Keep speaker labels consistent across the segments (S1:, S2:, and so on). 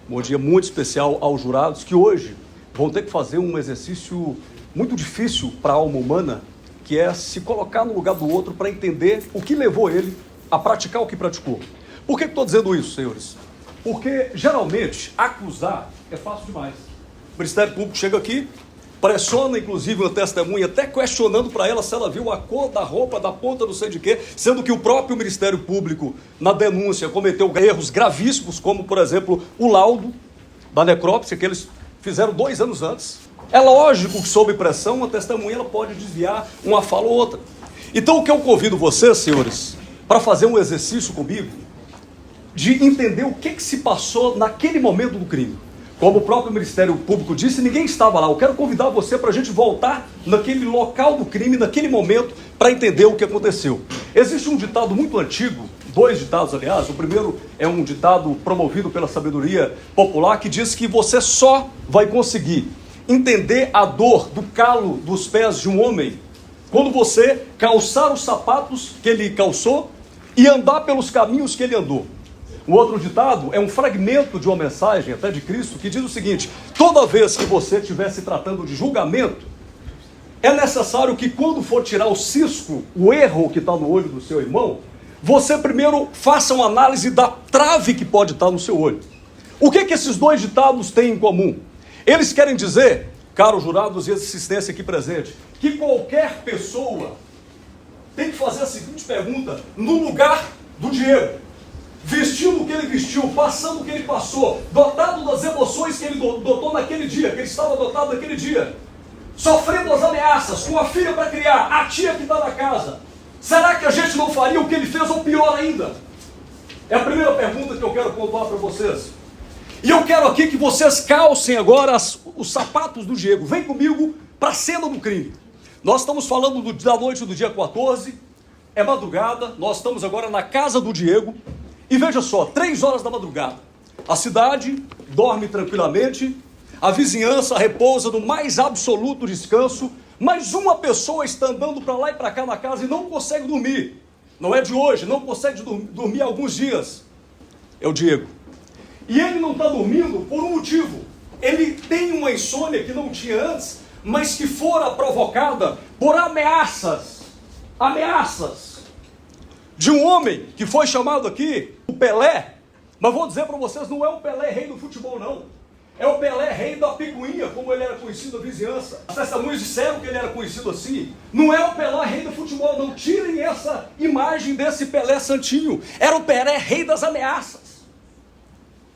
S1: Bom dia muito especial aos jurados que hoje vão ter que fazer um exercício muito difícil para a alma humana, que é se colocar no lugar do outro para entender o que levou ele a praticar o que praticou. Por que estou dizendo isso, senhores? Porque, geralmente, acusar é fácil demais. O Ministério Público chega aqui, pressiona, inclusive, uma testemunha, até questionando para ela se ela viu a cor da roupa, da ponta, não sei de quê, sendo que o próprio Ministério Público, na denúncia, cometeu erros gravíssimos, como, por exemplo, o laudo da necrópsia, que eles fizeram 2 anos antes. É lógico que, sob pressão, uma testemunha ela pode desviar uma fala ou outra. Então, o que eu convido vocês, senhores, para fazer um exercício comigo, de entender o que se passou naquele momento do crime. Como o próprio Ministério Público disse, ninguém estava lá. Eu quero convidar você para a gente voltar naquele local do crime, naquele momento, para entender o que aconteceu. Existe um ditado muito antigo, 2 ditados, aliás. O primeiro é um ditado promovido pela sabedoria popular, que diz que você só vai conseguir entender a dor do calo dos pés de um homem quando você calçar os sapatos que ele calçou e andar pelos caminhos que ele andou. O outro ditado é um fragmento de uma mensagem, até de Cristo, que diz o seguinte: toda vez que você estiver se tratando de julgamento, é necessário que quando for tirar o cisco, o erro que está no olho do seu irmão, você primeiro faça uma análise da trave que pode estar no seu olho. O que esses 2 ditados têm em comum? Eles querem dizer, caros jurados e assistência aqui presente, que qualquer pessoa tem que fazer a seguinte pergunta no lugar do Diego. Vestindo o que ele vestiu, passando o que ele passou, dotado das emoções que ele dotou naquele dia, que ele estava dotado naquele dia, sofrendo as ameaças, com a filha para criar, a tia que está na casa. Será que a gente não faria o que ele fez ou pior ainda? É a primeira pergunta que eu quero pontuar para vocês. E eu quero aqui que vocês calcem agora os sapatos do Diego. Vem comigo para a cena do crime. Nós estamos falando da noite do dia 14, é madrugada, nós estamos agora na casa do Diego. E veja só, 3 horas da madrugada, a cidade dorme tranquilamente, a vizinhança repousa no mais absoluto descanso, mas uma pessoa está andando para lá e para cá na casa e não consegue dormir. Não é de hoje, não consegue dormir há alguns dias. É o Diego. E ele não está dormindo por um motivo. Ele tem uma insônia que não tinha antes, mas que fora provocada por ameaças de um homem que foi chamado aqui o Pelé. Mas vou dizer para vocês, não é o Pelé rei do futebol, não. É o Pelé rei da picuinha, como ele era conhecido na vizinhança. As testemunhas disseram que ele era conhecido assim. Não é o Pelé rei do futebol, não. Tirem essa imagem desse Pelé santinho. Era o Pelé rei das ameaças.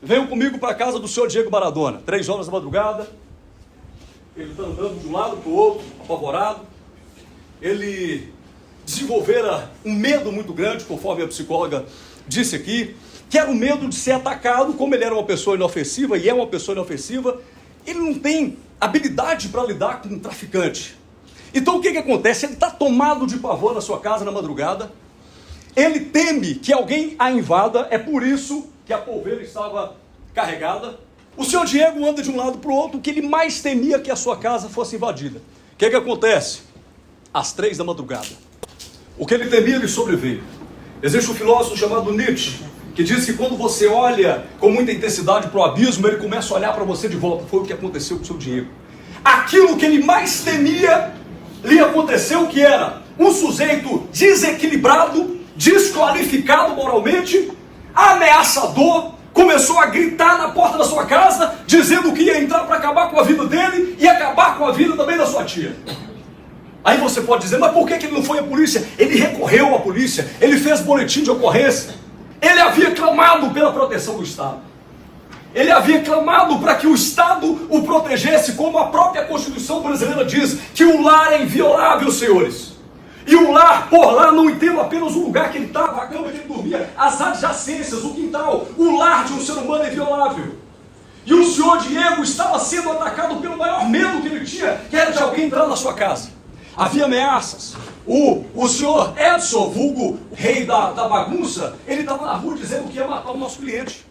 S1: Venham comigo para a casa do senhor Diego Maradona. 3 horas da madrugada. Ele está andando de um lado para o outro, apavorado. Ele desenvolvera um medo muito grande, conforme a psicóloga disse aqui, que era o medo de ser atacado. Como ele era uma pessoa inofensiva, e é uma pessoa inofensiva, ele não tem habilidade para lidar com um traficante. Então o que acontece? Ele está tomado de pavor na sua casa na madrugada, ele teme que alguém a invada, é por isso que a polveira estava carregada. O senhor Diego anda de um lado para o outro, o que ele mais temia que a sua casa fosse invadida. O que acontece? Às 3 da madrugada, o que ele temia lhe sobreveio. Existe um filósofo chamado Nietzsche, que diz que quando você olha com muita intensidade para o abismo, ele começa a olhar para você de volta. Foi o que aconteceu com o seu Diego. Aquilo que ele mais temia lhe aconteceu, que era um sujeito desequilibrado, desqualificado moralmente, ameaçador, começou a gritar na porta da sua casa, dizendo que ia entrar para acabar com a vida dele e acabar com a vida também da sua tia. Aí você pode dizer, mas por que ele não foi à polícia? Ele recorreu à polícia, ele fez boletim de ocorrência. Ele havia clamado pela proteção do Estado. Ele havia clamado para que o Estado o protegesse, como a própria Constituição brasileira diz, que o lar é inviolável, senhores. E o lar, por lá, não entendo apenas o lugar que ele estava, a cama que ele dormia, as adjacências, o quintal. O lar de um ser humano é inviolável. E o senhor Diego estava sendo atacado pelo maior medo que ele tinha, que era de alguém entrar na sua casa. Havia ameaças. O senhor Edson, vulgo rei da bagunça, ele estava na rua dizendo que ia matar o nosso cliente.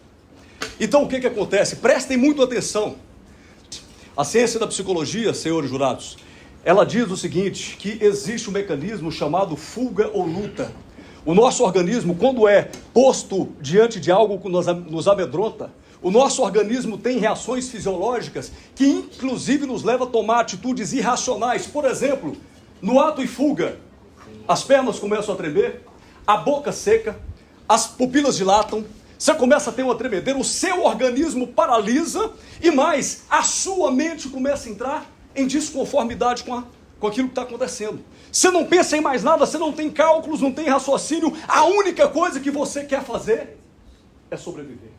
S1: Então o que acontece? Prestem muito atenção. A ciência da psicologia, senhores jurados, ela diz o seguinte, que existe um mecanismo chamado fuga ou luta. O nosso organismo, quando é posto diante de algo que nos amedronta, O nosso organismo tem reações fisiológicas que inclusive nos levam a tomar atitudes irracionais. Por exemplo, no ato e fuga, as pernas começam a tremer, a boca seca, as pupilas dilatam, você começa a ter uma tremedeira, o seu organismo paralisa e mais, a sua mente começa a entrar em desconformidade com aquilo que está acontecendo. Você não pensa em mais nada, você não tem cálculos, não tem raciocínio, a única coisa que você quer fazer é sobreviver.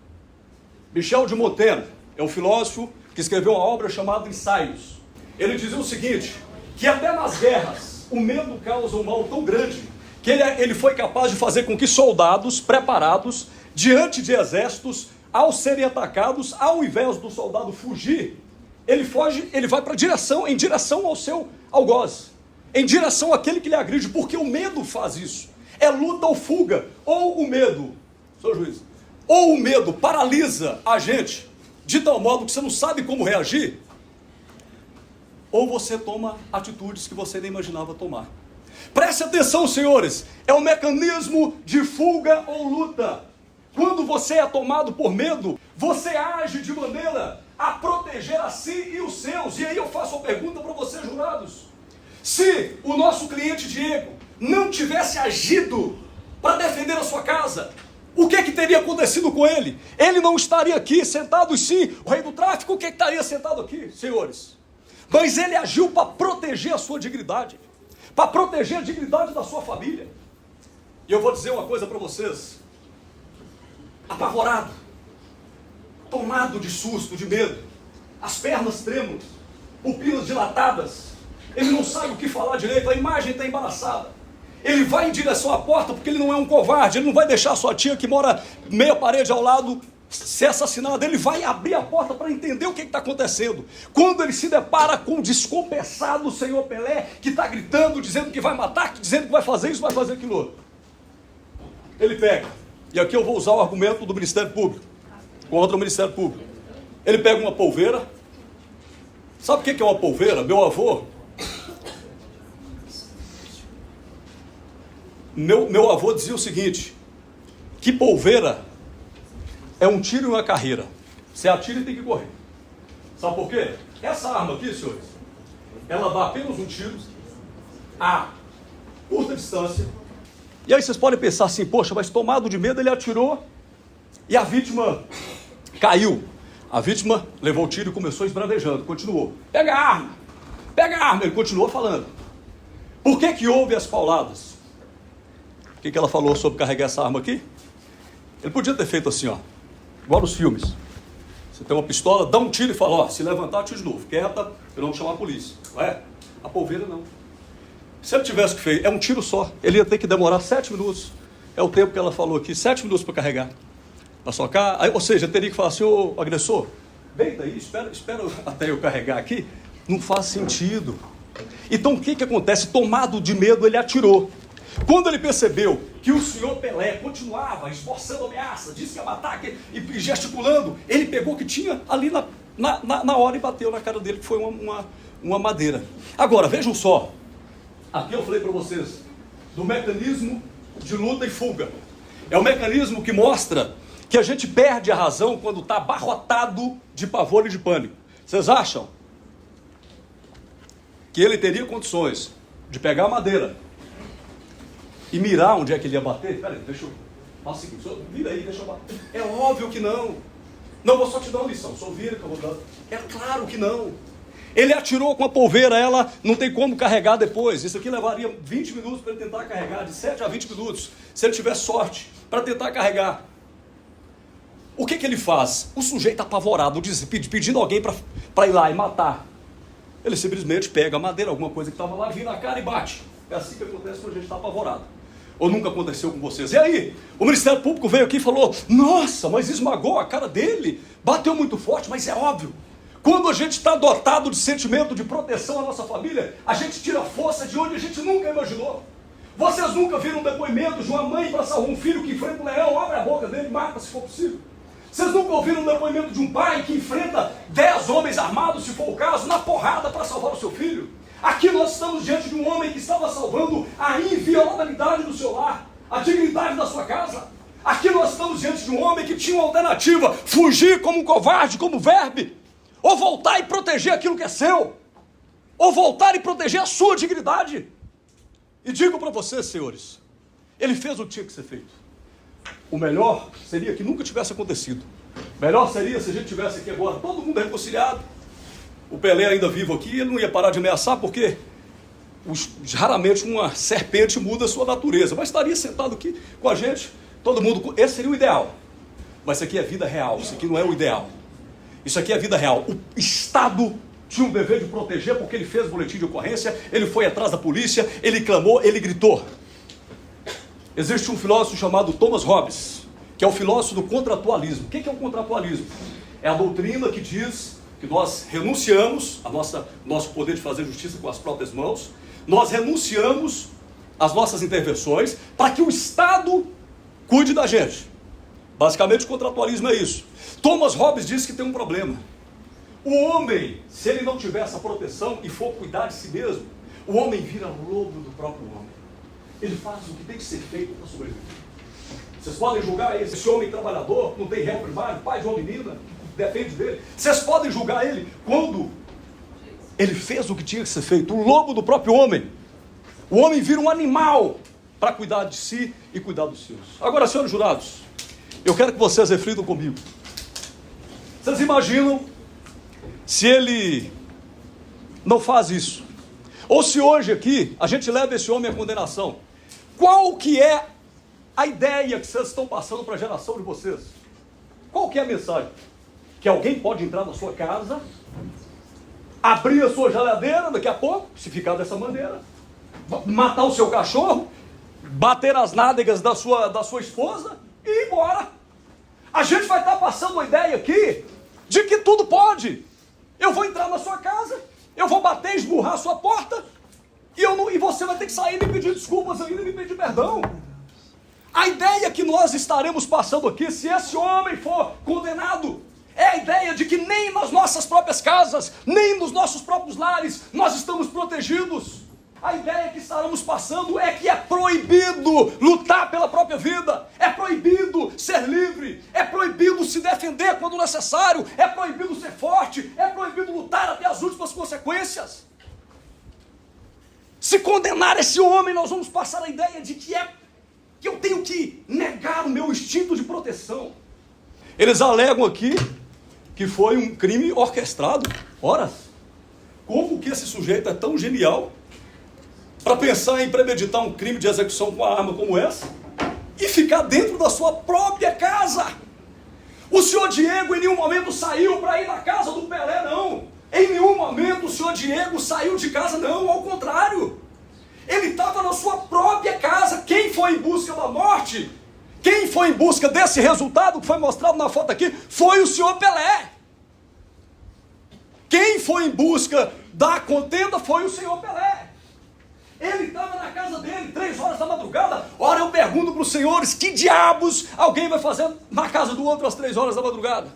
S1: Michel de Montaigne é um filósofo que escreveu uma obra chamada Ensaios. Ele dizia o seguinte, que até nas guerras o medo causa um mal tão grande que ele foi capaz de fazer com que soldados preparados diante de exércitos, ao serem atacados, ao invés do soldado fugir, ele foge, ele vai em direção ao seu algoz, em direção àquele que lhe agride, porque o medo faz isso. É luta ou fuga, ou o medo, senhor juiz, ou o medo paralisa a gente de tal modo que você não sabe como reagir, ou você toma atitudes que você nem imaginava tomar. Preste atenção, senhores, é um mecanismo de fuga ou luta. Quando você é tomado por medo, você age de maneira a proteger a si e os seus. E aí eu faço uma pergunta para vocês, jurados. Se o nosso cliente Diego não tivesse agido para defender a sua casa, o que teria acontecido com ele? Ele não estaria aqui sentado, sim, o rei do tráfico, o que estaria sentado aqui, senhores? Mas ele agiu para proteger a sua dignidade, para proteger a dignidade da sua família. E eu vou dizer uma coisa para vocês. Apavorado, tomado de susto, de medo, as pernas trêmulas, pupilas dilatadas, ele não sabe o que falar direito, a imagem está embaraçada. Ele vai em direção à porta porque ele não é um covarde, ele não vai deixar a sua tia que mora meia parede ao lado ser assassinada, ele vai abrir a porta para entender o que está acontecendo. Quando ele se depara com o descompensado senhor Pelé, que está gritando, dizendo que vai matar, dizendo que vai fazer isso, vai fazer aquilo outro, ele pega. E aqui eu vou usar o argumento do Ministério Público contra o Ministério Público. Ele pega uma polveira. Sabe o que é uma polveira? Meu avô dizia o seguinte, que polveira é um tiro e uma carreira. Você atira e tem que correr. Sabe por quê? Essa arma aqui, senhores, ela dá apenas um tiro a curta distância. E aí vocês podem pensar assim, poxa, mas tomado de medo ele atirou e a vítima caiu. A vítima levou o tiro e começou esbravejando, continuou. Pega a arma, ele continuou falando. Por que houve as pauladas? O que ela falou sobre carregar essa arma aqui? Ele podia ter feito assim, ó, igual nos filmes. Você tem uma pistola, dá um tiro e fala, ó, se levantar, atira de novo. Quieta, eu não vou chamar a polícia. Não é? A polveira não. Se ele tivesse que fazer, é um tiro só, ele ia ter que demorar 7 minutos. É o tempo que ela falou aqui, 7 minutos para carregar. Para socar, aí, ou seja, teria que falar assim, ô agressor, deita aí, espera até eu carregar aqui. Não faz sentido. Então o que acontece? Tomado de medo, ele atirou. Quando ele percebeu que o senhor Pelé continuava esboçando ameaça, disse que ia matar e gesticulando, ele pegou o que tinha ali na hora e bateu na cara dele, que foi uma madeira. Agora, vejam só. Aqui eu falei para vocês do mecanismo de luta e fuga. É um mecanismo que mostra que a gente perde a razão quando está abarrotado de pavor e de pânico. Vocês acham que ele teria condições de pegar a madeira e mirar onde é que ele ia bater? Peraí, deixa eu... Fala o seguinte, vira aí, deixa eu bater. É óbvio que não. Não, vou só te dar uma lição, só vira que eu vou dar. É claro que não. Ele atirou com a polveira, ela não tem como carregar depois. Isso aqui levaria 20 minutos para ele tentar carregar, de 7 a 20 minutos, se ele tivesse sorte, para tentar carregar. O que ele faz? O sujeito apavorado, pedindo alguém para ir lá e matar. Ele simplesmente pega a madeira, alguma coisa que estava lá, vira a cara e bate. É assim que acontece quando a gente está apavorado. Ou nunca aconteceu com vocês. E aí, o Ministério Público veio aqui e falou, nossa, mas esmagou a cara dele, bateu muito forte, mas é óbvio. Quando a gente está dotado de sentimento de proteção à nossa família, a gente tira força de onde a gente nunca imaginou. Vocês nunca viram um depoimento de uma mãe para salvar um filho que enfrenta um leão, abre a boca dele e mata se for possível? Vocês nunca ouviram um depoimento de um pai que enfrenta 10 homens armados, se for o caso, na porrada para salvar o seu filho? Aqui nós estamos diante de um homem que estava salvando a inviolabilidade do seu lar, a dignidade da sua casa. Aqui nós estamos diante de um homem que tinha uma alternativa: fugir como um covarde, como verme, ou voltar e proteger aquilo que é seu, ou voltar e proteger a sua dignidade. E digo para vocês, senhores, ele fez o que tinha que ser feito. O melhor seria que nunca tivesse acontecido. Melhor seria se a gente tivesse aqui agora todo mundo reconciliado, o Pelé ainda vivo aqui, ele não ia parar de ameaçar, porque raramente uma serpente muda a sua natureza, mas estaria sentado aqui com a gente, todo mundo. Esse seria o ideal. Mas isso aqui é vida real, isso aqui não é o ideal. Isso aqui é vida real. O Estado tinha um dever de proteger, porque ele fez boletim de ocorrência, ele foi atrás da polícia, ele clamou, ele gritou. Existe um filósofo chamado Thomas Hobbes, que é o filósofo do contratualismo. O que é o contratualismo? É a doutrina que diz que nós renunciamos ao nosso poder de fazer justiça com as próprias mãos, nós renunciamos às nossas intervenções para que o Estado cuide da gente. Basicamente o contratualismo é isso. Thomas Hobbes diz que tem um problema. O homem, se ele não tiver essa proteção e for cuidar de si mesmo, o homem vira lobo do próprio homem. Ele faz o que tem que ser feito para sobreviver. Vocês podem julgar esse homem trabalhador, não tem réu primário, pai de uma menina, que depende dele. Vocês podem julgar ele quando ele fez o que tinha que ser feito. O lobo do próprio homem. O homem vira um animal para cuidar de si e cuidar dos seus. Agora, senhores jurados, eu quero que vocês reflitam comigo. Vocês imaginam se ele não faz isso? Ou se hoje aqui a gente leva esse homem à condenação? Qual que é a ideia que vocês estão passando para a geração de vocês? Qual que é a mensagem? Que alguém pode entrar na sua casa, abrir a sua geladeira daqui a pouco, se ficar dessa maneira, matar o seu cachorro, bater as nádegas da sua esposa e ir embora. A gente vai estar passando uma ideia aqui de que tudo pode. Eu vou entrar na sua casa, eu vou bater, esburrar a sua porta, e você vai ter que sair e me pedir desculpas ainda e me pedir perdão. A ideia que nós estaremos passando aqui, se esse homem for condenado, é a ideia de que nem nas nossas próprias casas, nem nos nossos próprios lares, nós estamos protegidos. A ideia que estaremos passando é que é proibido lutar pela própria vida, é proibido ser livre, é proibido se defender quando necessário, é proibido ser forte, é proibido lutar até as últimas consequências. Se condenar esse homem, nós vamos passar a ideia de que eu tenho que negar o meu instinto de proteção. Eles alegam aqui que foi um crime orquestrado. Ora, como que esse sujeito é tão genial para pensar em premeditar um crime de execução com uma arma como essa e ficar dentro da sua própria casa? O senhor Diego em nenhum momento saiu para ir na casa do Pelé, não. Em nenhum momento o senhor Diego saiu de casa, não, ao contrário. Ele estava na sua própria casa. Quem foi em busca da morte, quem foi em busca desse resultado que foi mostrado na foto aqui, foi o senhor Pelé. Quem foi em busca da contenda foi o senhor Pelé. Ele estava na casa dele, 3 horas da madrugada. Ora, eu pergunto para os senhores, que diabos alguém vai fazer na casa do outro às 3 horas da madrugada?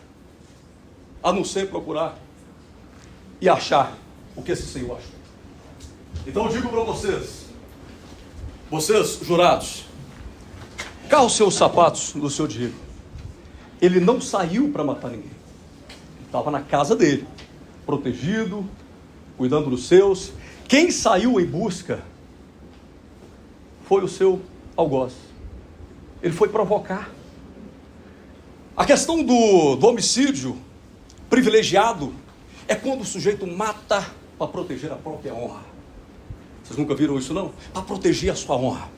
S1: A não ser procurar e achar o que esse senhor achou. Então eu digo para vocês jurados, calcem os seus sapatos do seu Diego. Ele não saiu para matar ninguém. Ele estava na casa dele, protegido, cuidando dos seus. Quem saiu em busca foi o seu algoz. Ele foi provocar. A questão do homicídio privilegiado é quando o sujeito mata para proteger a própria honra. Vocês nunca viram isso, não? Para proteger a sua honra.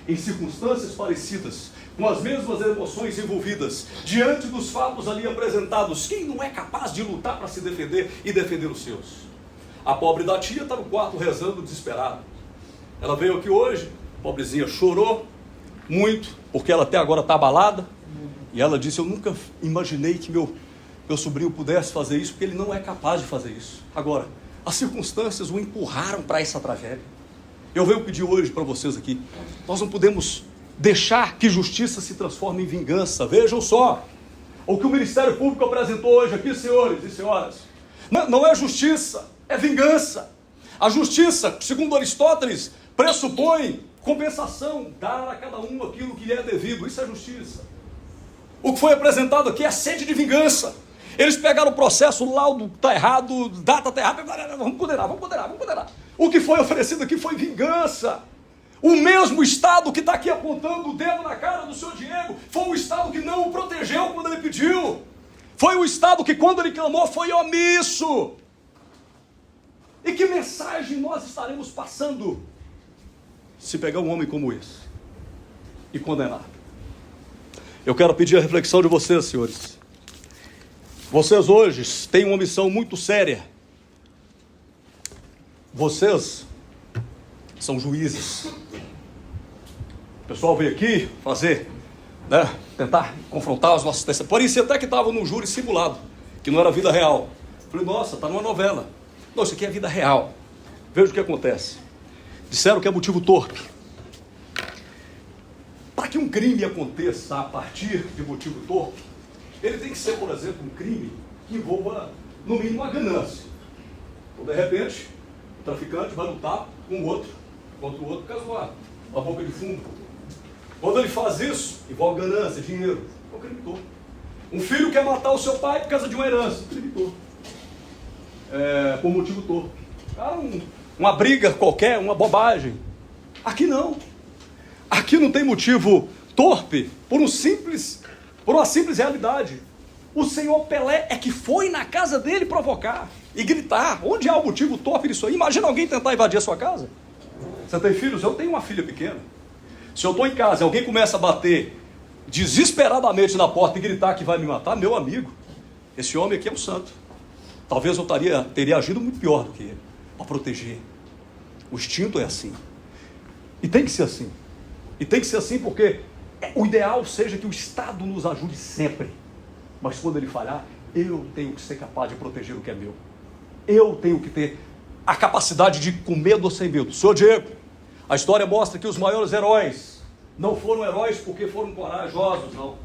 S1: Em circunstâncias parecidas, com as mesmas emoções envolvidas, diante dos fatos ali apresentados, quem não é capaz de lutar para se defender e defender os seus? A pobre da tia está no quarto rezando desesperada. Ela veio aqui hoje, pobrezinha, chorou muito, porque ela até agora está abalada. E ela disse, eu nunca imaginei que meu sobrinho pudesse fazer isso, porque ele não é capaz de fazer isso. Agora, as circunstâncias o empurraram para essa tragédia. Eu venho pedir hoje para vocês aqui, nós não podemos deixar que justiça se transforme em vingança. Vejam só, o que o Ministério Público apresentou hoje aqui, senhores e senhoras, não é justiça, é vingança. A justiça, segundo Aristóteles, pressupõe compensação, dar a cada um aquilo que lhe é devido. Isso é justiça. O que foi apresentado aqui é sede de vingança. Eles pegaram o processo, o laudo está errado, data está errada, vamos condenar. O que foi oferecido aqui foi vingança. O mesmo Estado que está aqui apontando o dedo na cara do senhor Diego, foi o Estado que não o protegeu quando ele pediu. Foi o Estado que quando ele clamou foi omisso. E que mensagem nós estaremos passando se pegar um homem como esse e condenar? Eu quero pedir a reflexão de vocês, senhores. Vocês hoje têm uma missão muito séria. Vocês são juízes. O pessoal veio aqui fazer, tentar confrontar os nossos testemunhos. Parecia até que estava num júri simulado, que não era vida real. Falei, nossa, está numa novela. Não, isso aqui é vida real. Veja o que acontece. Disseram que é motivo torpe. Para que um crime aconteça a partir de motivo torpe, ele tem que ser, por exemplo, um crime que envolva, no mínimo, a ganância. Então, de repente, o traficante vai lutar com o outro, contra o outro, por causa de uma boca de fumo. Quando ele faz isso, envolve ganância, dinheiro, é um crime torpe. Um filho quer matar o seu pai por causa de uma herança, um crime torpe. Por motivo torpe. Uma briga qualquer, uma bobagem. Aqui não. Aqui não tem motivo torpe por uma simples realidade. O senhor Pelé é que foi na casa dele provocar e gritar. Onde há o motivo torpe disso aí? Imagina alguém tentar invadir a sua casa. Você tem filhos? Eu tenho uma filha pequena. Se eu estou em casa e alguém começa a bater desesperadamente na porta e gritar que vai me matar, meu amigo, esse homem aqui é um santo. Talvez eu teria agido muito pior do que ele, para proteger. O instinto é assim. E tem que ser assim. E tem que ser assim porque o ideal seja que o Estado nos ajude sempre. Mas quando ele falhar, eu tenho que ser capaz de proteger o que é meu. Eu tenho que ter a capacidade de, com medo ou sem medo. Senhor Diego, a história mostra que os maiores heróis não foram heróis porque foram corajosos, não.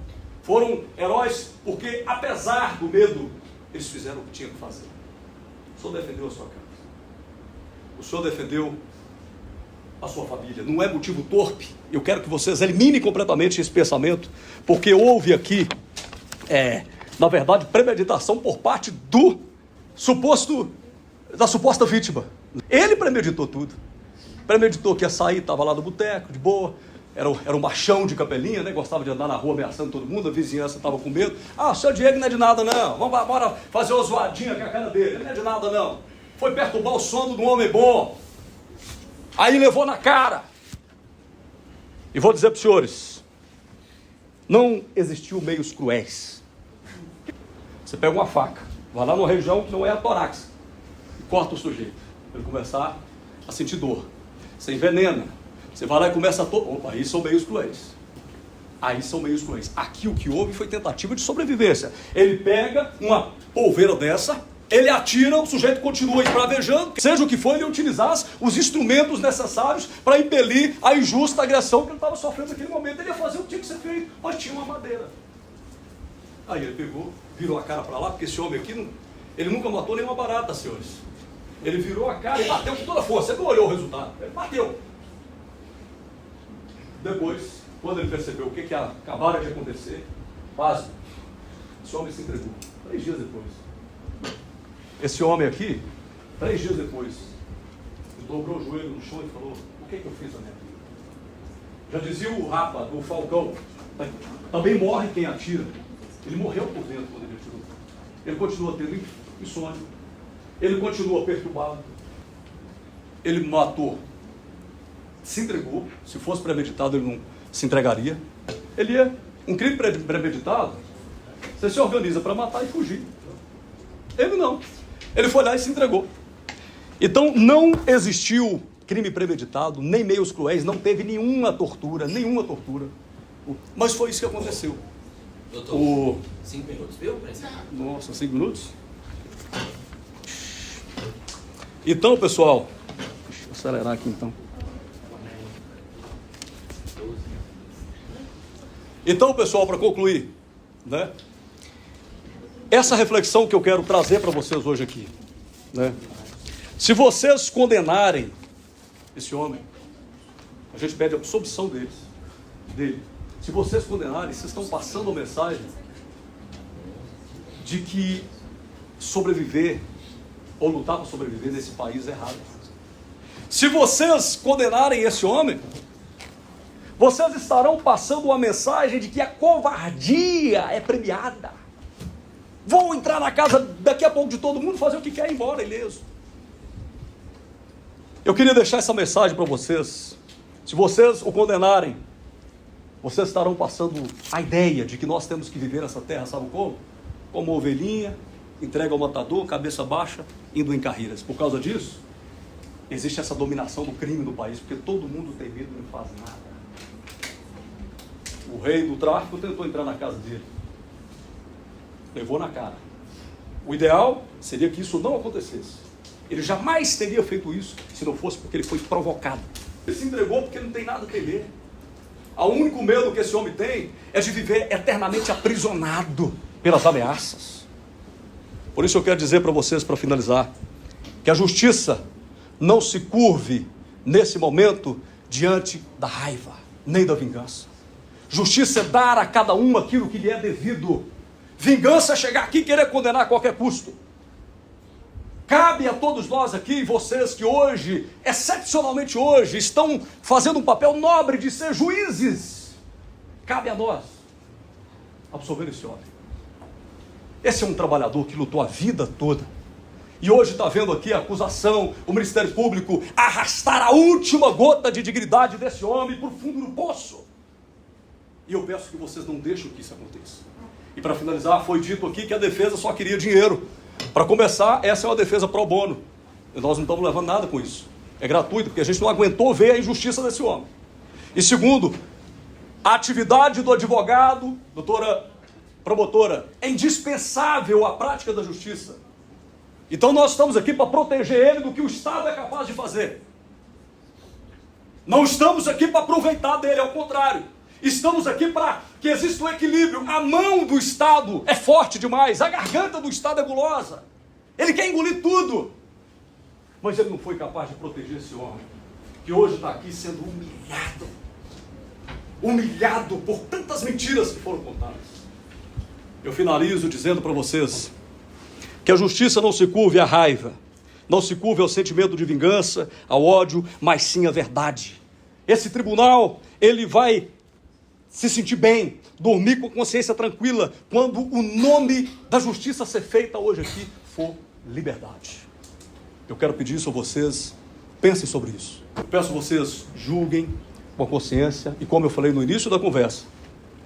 S1: Foram heróis porque, apesar do medo, eles fizeram o que tinham que fazer. O senhor defendeu a sua casa. O senhor defendeu a sua família. Não é motivo torpe. Eu quero que vocês eliminem completamente esse pensamento, porque houve aqui, na verdade, premeditação por parte da suposta vítima. Ele premeditou tudo. Premeditou que ia sair, estava lá no boteco, de boa. Era um machão de capelinha, né? Gostava de andar na rua ameaçando todo mundo, a vizinhança estava com medo. O seu Diego não é de nada não, bora fazer uma zoadinha com a cara dele, ele não é de nada não. Foi perturbar o sono de um homem bom. Aí levou na cara. E vou dizer para os senhores, não existiu meios cruéis. Você pega uma faca, vai lá numa região que não é a torácica, e corta o sujeito, para ele começar a sentir dor. Você envenena. Você vai lá e começa a... Opa, aí são meios cruéis. Aqui o que houve foi tentativa de sobrevivência. Ele pega uma polveira dessa, ele atira, o sujeito continua esbravejando, seja o que for, ele utilizasse os instrumentos necessários para impelir a injusta agressão que ele estava sofrendo naquele momento. Ele ia fazer o que tinha que ser feito, mas tinha uma madeira. Aí ele pegou, virou a cara para lá, porque esse homem aqui, ele nunca matou nenhuma barata, senhores. Ele virou a cara e bateu com toda a força. Ele não olhou o resultado, ele bateu. Depois, quando ele percebeu o que acabara de acontecer, pasme, esse homem se entregou. 3 dias depois. Esse homem aqui, 3 dias depois, dobrou o joelho no chão e falou, o que eu fiz na minha vida? Já dizia o Rapa, do Falcão, também morre quem atira. Ele morreu por dentro quando ele atirou. Ele continua tendo insônia. Ele continua perturbado. Ele matou. Se entregou. Se fosse premeditado, ele não se entregaria. Ele é um crime premeditado. Você se organiza para matar e fugir. Ele não. Ele foi lá e se entregou. Então, não existiu crime premeditado, nem meios cruéis, não teve nenhuma tortura. Mas foi isso que aconteceu.
S2: Doutor, 5 minutos, viu?
S1: Nossa, 5 minutos? Então, pessoal, deixa eu acelerar aqui então. Então, pessoal, para concluir, né? Essa reflexão que eu quero trazer para vocês hoje aqui, né? Se vocês condenarem esse homem, a gente pede a absolvição dele. Se Se vocês condenarem, vocês estão passando a mensagem de que sobreviver ou lutar para sobreviver nesse país é errado. Se vocês condenarem esse homem, vocês estarão passando uma mensagem de que a covardia é premiada. Vão entrar na casa daqui a pouco de todo mundo, fazer o que quer e ir embora ileso. Eu queria deixar essa mensagem para vocês. Se vocês o condenarem, vocês estarão passando a ideia de que nós temos que viver nessa terra, sabe como? Como ovelhinha, entrega ao matador, cabeça baixa, indo em carreiras. Por causa disso, existe essa dominação do crime no país, porque todo mundo tem medo e não faz nada. O rei do tráfico tentou entrar na casa dele. Levou na cara. O ideal seria que isso não acontecesse. Ele jamais teria feito isso se não fosse porque ele foi provocado. Ele se entregou porque não tem nada a temer. O único medo que esse homem tem é de viver eternamente aprisionado pelas ameaças. Por isso eu quero dizer para vocês, para finalizar, que a justiça não se curve nesse momento diante da raiva, nem da vingança. Justiça é dar a cada um aquilo que lhe é devido. Vingança é chegar aqui e querer condenar a qualquer custo. Cabe a todos nós aqui, vocês que hoje, excepcionalmente hoje, estão fazendo um papel nobre de ser juízes. Cabe a nós absolver esse homem. Esse é um trabalhador que lutou a vida toda. E hoje está vendo aqui a acusação, o Ministério Público arrastar a última gota de dignidade desse homem para o fundo do poço. E eu peço que vocês não deixem que isso aconteça. E para finalizar, foi dito aqui que a defesa só queria dinheiro. Para começar, essa é uma defesa pro bono. E nós não estamos levando nada com isso. É gratuito, porque a gente não aguentou ver a injustiça desse homem. E segundo, a atividade do advogado, doutora promotora, é indispensável à prática da justiça. Então nós estamos aqui para proteger ele do que o Estado é capaz de fazer. Não estamos aqui para aproveitar dele, ao contrário. Estamos aqui para que exista um equilíbrio. A mão do Estado é forte demais, a garganta do Estado é gulosa. Ele quer engolir tudo. Mas ele não foi capaz de proteger esse homem, que hoje está aqui sendo humilhado. Humilhado por tantas mentiras que foram contadas. Eu finalizo dizendo para vocês que a justiça não se curve à raiva, não se curve ao sentimento de vingança, ao ódio, mas sim à verdade. Esse tribunal, ele vai se sentir bem, dormir com a consciência tranquila, quando o nome da justiça ser feita hoje aqui for liberdade. Eu quero pedir isso a vocês, pensem sobre isso. Eu peço a vocês, julguem com a consciência, e como eu falei no início da conversa,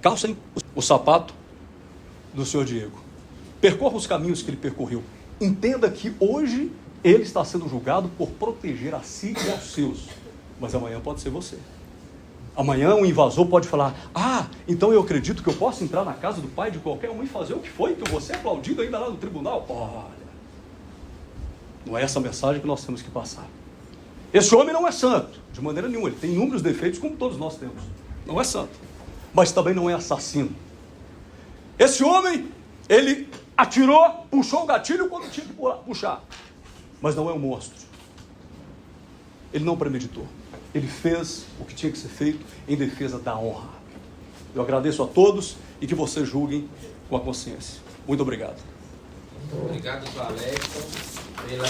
S1: calcem o sapato do senhor Diego. Percorra os caminhos que ele percorreu. Entenda que hoje ele está sendo julgado por proteger a si e aos seus. Mas amanhã pode ser você. Amanhã um invasor pode falar: ah, então eu acredito que eu posso entrar na casa do pai de qualquer um e fazer o que foi, que você é aplaudido ainda lá no tribunal. Olha, não é essa mensagem que nós temos que passar. Esse homem não é santo, de maneira nenhuma. Ele tem inúmeros defeitos, como todos nós temos. Não é santo, mas também não é assassino. Esse homem, ele atirou, puxou o gatilho quando tinha que puxar, mas não é um monstro. Ele não premeditou. Ele fez o que tinha que ser feito em defesa da honra. Eu agradeço a todos e que vocês julguem com a consciência. Muito obrigado.
S2: Muito obrigado, Alex, pela...